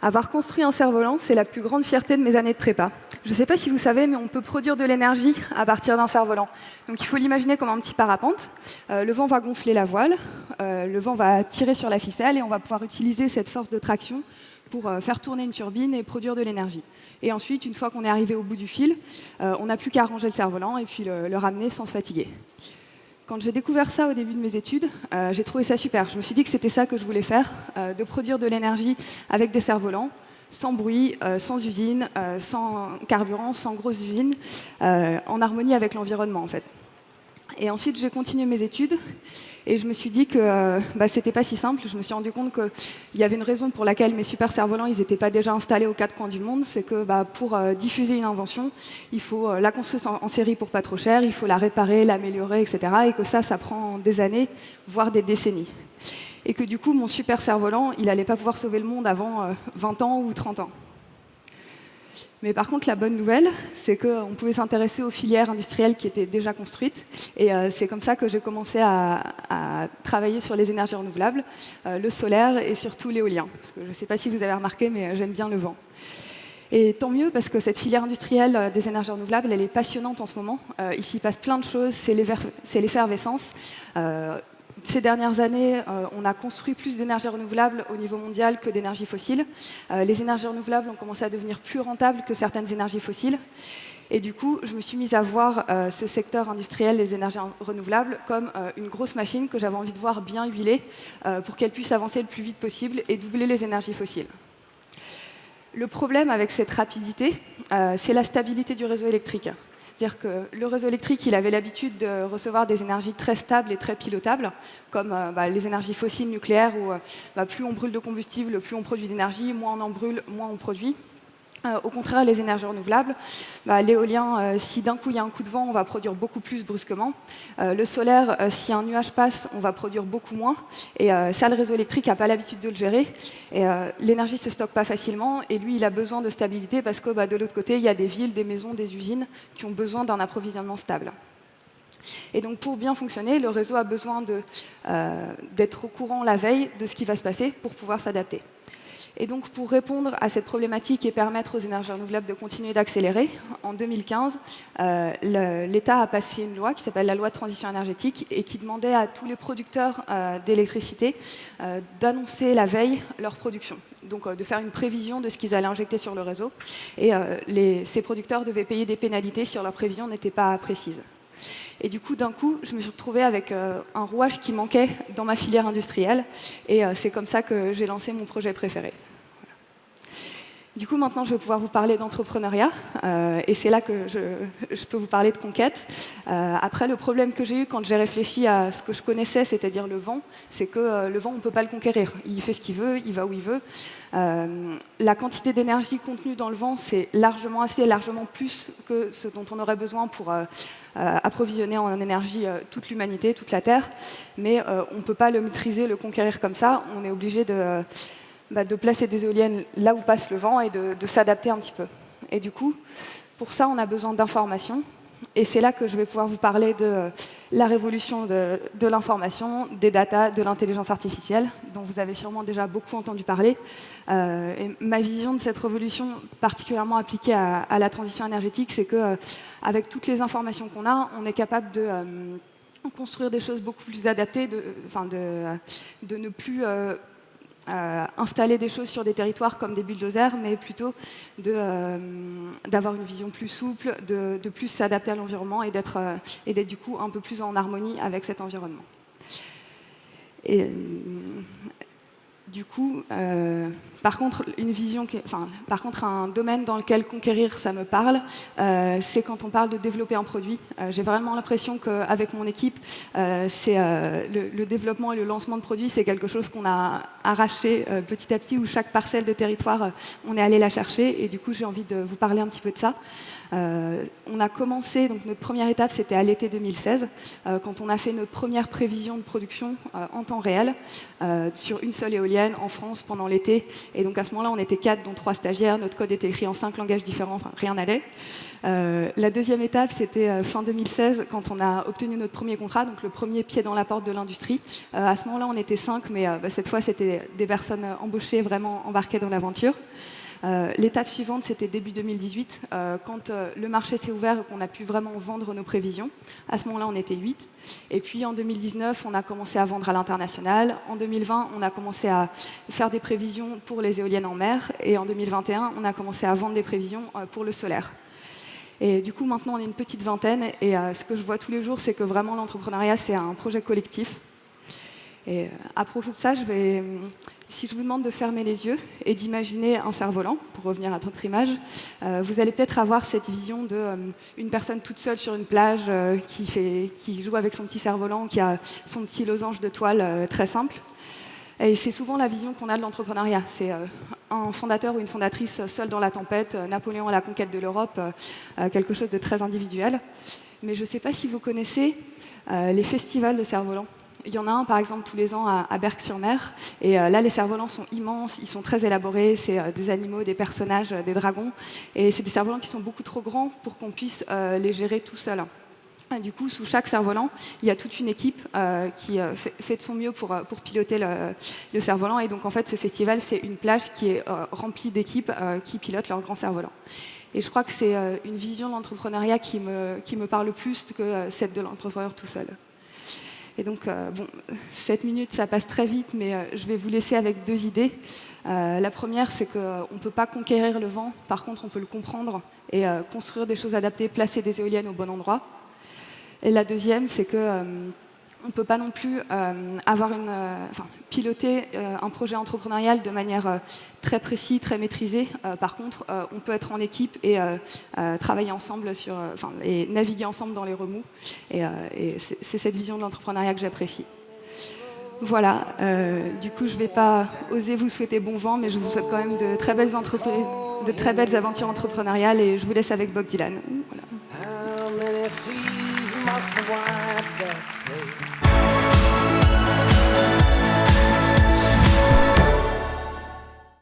Avoir construit un cerf-volant, c'est la plus grande fierté de mes années de prépa. Je ne sais pas si vous savez, mais on peut produire de l'énergie à partir d'un cerf-volant. Donc il faut l'imaginer comme un petit parapente. Le vent va gonfler la voile, le vent va tirer sur la ficelle et on va pouvoir utiliser cette force de traction pour faire tourner une turbine et produire de l'énergie. Et ensuite, une fois qu'on est arrivé au bout du fil, on n'a plus qu'à ranger le cerf-volant et puis le ramener sans se fatiguer. Quand j'ai découvert ça au début de mes études, j'ai trouvé ça super. Je me suis dit que c'était ça que je voulais faire, de produire de l'énergie avec des cerfs-volants, sans bruit, sans usine, sans carburant, sans grosse usine, en harmonie avec l'environnement en fait. Et ensuite, j'ai continué mes études et je me suis dit que c'était pas si simple. Je me suis rendu compte qu'il y avait une raison pour laquelle mes super cerfs-volants n'étaient pas déjà installés aux quatre coins du monde. C'est que pour diffuser une invention, il faut la construire en série pour pas trop cher, il faut la réparer, l'améliorer, etc. Et que ça prend des années, voire des décennies. Et que du coup, mon super cerf-volant, il n'allait pas pouvoir sauver le monde avant 20 ans ou 30 ans. Mais par contre, la bonne nouvelle, c'est qu'on pouvait s'intéresser aux filières industrielles qui étaient déjà construites. Et c'est comme ça que j'ai commencé à travailler sur les énergies renouvelables, le solaire et surtout l'éolien. Parce que je ne sais pas si vous avez remarqué, mais j'aime bien le vent. Et tant mieux, parce que cette filière industrielle des énergies renouvelables, elle est passionnante en ce moment. Il s'y passe plein de choses, c'est l'effervescence. Ces dernières années, on a construit plus d'énergies renouvelables au niveau mondial que d'énergies fossiles. Les énergies renouvelables ont commencé à devenir plus rentables que certaines énergies fossiles. Et du coup, je me suis mise à voir ce secteur industriel des énergies renouvelables comme une grosse machine que j'avais envie de voir bien huilée pour qu'elle puisse avancer le plus vite possible et doubler les énergies fossiles. Le problème avec cette rapidité, c'est la stabilité du réseau électrique. C'est-à-dire que le réseau électrique, il avait l'habitude de recevoir des énergies très stables et très pilotables, comme les énergies fossiles nucléaires, où plus on brûle de combustible, plus on produit d'énergie, moins on en brûle, moins on produit. Au contraire, les énergies renouvelables, l'éolien, si d'un coup il y a un coup de vent, on va produire beaucoup plus brusquement. Le solaire, si un nuage passe, on va produire beaucoup moins. Et ça, le réseau électrique n'a pas l'habitude de le gérer. Et l'énergie ne se stocke pas facilement. Et lui, il a besoin de stabilité parce que de l'autre côté, il y a des villes, des maisons, des usines qui ont besoin d'un approvisionnement stable. Et donc, pour bien fonctionner, le réseau a besoin d'être au courant la veille de ce qui va se passer pour pouvoir s'adapter. Et donc, pour répondre à cette problématique et permettre aux énergies renouvelables de continuer d'accélérer, en 2015, l'État a passé une loi qui s'appelle la loi de transition énergétique et qui demandait à tous les producteurs d'électricité d'annoncer la veille leur production. Donc, de faire une prévision de ce qu'ils allaient injecter sur le réseau. Et ces producteurs devaient payer des pénalités si leur prévision n'était pas précise. Et du coup, d'un coup, je me suis retrouvée avec un rouage qui manquait dans ma filière industrielle. Et c'est comme ça que j'ai lancé mon projet préféré. Du coup, maintenant, je vais pouvoir vous parler d'entrepreneuriat. Et c'est là que je peux vous parler de conquête. Après, le problème que j'ai eu quand j'ai réfléchi à ce que je connaissais, c'est-à-dire le vent, c'est que le vent, on ne peut pas le conquérir. Il fait ce qu'il veut, il va où il veut. La quantité d'énergie contenue dans le vent, c'est largement assez, largement plus que ce dont on aurait besoin pour approvisionner en énergie toute l'humanité, toute la Terre. Mais on ne peut pas le maîtriser, le conquérir comme ça. On est obligé de placer des éoliennes là où passe le vent et de s'adapter un petit peu. Et du coup, pour ça, on a besoin d'informations. Et c'est là que je vais pouvoir vous parler de la révolution de l'information, des data, de l'intelligence artificielle, dont vous avez sûrement déjà beaucoup entendu parler. Et ma vision de cette révolution, particulièrement appliquée à la transition énergétique, c'est qu'avec toutes les informations qu'on a, on est capable de construire des choses beaucoup plus adaptées, de ne plus installer des choses sur des territoires comme des bulldozers, mais plutôt d'avoir une vision plus souple, de plus s'adapter à l'environnement et d'être du coup un peu plus en harmonie avec cet environnement. Et du coup, par contre, un domaine dans lequel conquérir, ça me parle, c'est quand on parle de développer un produit. J'ai vraiment l'impression qu'avec mon équipe, le développement et le lancement de produits, c'est quelque chose qu'on a arraché petit à petit, où chaque parcelle de territoire, on est allé la chercher. Et du coup, j'ai envie de vous parler un petit peu de ça. On a commencé, donc notre première étape, c'était à l'été 2016, quand on a fait notre première prévision de production en temps réel sur une seule éolienne. éoliennes en France pendant l'été. Et donc à ce moment-là, on était 4, dont 3 stagiaires. Notre code était écrit en 5 langages différents, enfin rien n'allait. La deuxième étape, c'était fin 2016, quand on a obtenu notre premier contrat, donc le premier pied dans la porte de l'industrie. À ce moment-là, on était 5, mais cette fois, c'était des personnes embauchées, vraiment embarquées dans l'aventure. L'étape suivante, c'était début 2018, quand le marché s'est ouvert et qu'on a pu vraiment vendre nos prévisions. À ce moment-là, on était 8. Et puis en 2019, on a commencé à vendre à l'international. En 2020, on a commencé à faire des prévisions pour les éoliennes en mer. Et en 2021, on a commencé à vendre des prévisions pour le solaire. Et du coup, maintenant, on est une petite vingtaine. Et ce que je vois tous les jours, c'est que vraiment, l'entrepreneuriat, c'est un projet collectif. Et à propos de ça, si je vous demande de fermer les yeux et d'imaginer un cerf-volant, pour revenir à notre image, vous allez peut-être avoir cette vision d'une personne toute seule sur une plage qui joue avec son petit cerf-volant, qui a son petit losange de toile très simple. Et c'est souvent la vision qu'on a de l'entrepreneuriat. C'est un fondateur ou une fondatrice seul dans la tempête, Napoléon à la conquête de l'Europe, quelque chose de très individuel. Mais je ne sais pas si vous connaissez les festivals de cerfs-volants. Il y en a un, par exemple, tous les ans à Berck-sur-Mer. Et là, les cerfs-volants sont immenses, ils sont très élaborés. C'est des animaux, des personnages, des dragons. Et c'est des cerfs-volants qui sont beaucoup trop grands pour qu'on puisse les gérer tout seul. Et du coup, sous chaque cerf-volant, il y a toute une équipe qui fait de son mieux pour piloter le cerf-volant. Et donc, en fait, ce festival, c'est une plage qui est remplie d'équipes qui pilotent leurs grands cerfs-volants. Et je crois que c'est une vision de l'entrepreneuriat qui me parle plus que celle de l'entrepreneur tout seul. Et donc, 7 minutes, ça passe très vite, mais je vais vous laisser avec 2 idées. La première, c'est qu'on ne peut pas conquérir le vent. Par contre, on peut le comprendre et construire des choses adaptées, placer des éoliennes au bon endroit. Et la deuxième, c'est qu'on ne peut pas non plus piloter un projet entrepreneurial de manière très précise, très maîtrisée. Par contre, on peut être en équipe et travailler ensemble et naviguer ensemble dans les remous. Et c'est cette vision de l'entrepreneuriat que j'apprécie. Voilà, du coup, je ne vais pas oser vous souhaiter bon vent, mais je vous souhaite quand même de très belles aventures entrepreneuriales et je vous laisse avec Bob Dylan. Voilà. Must have wiped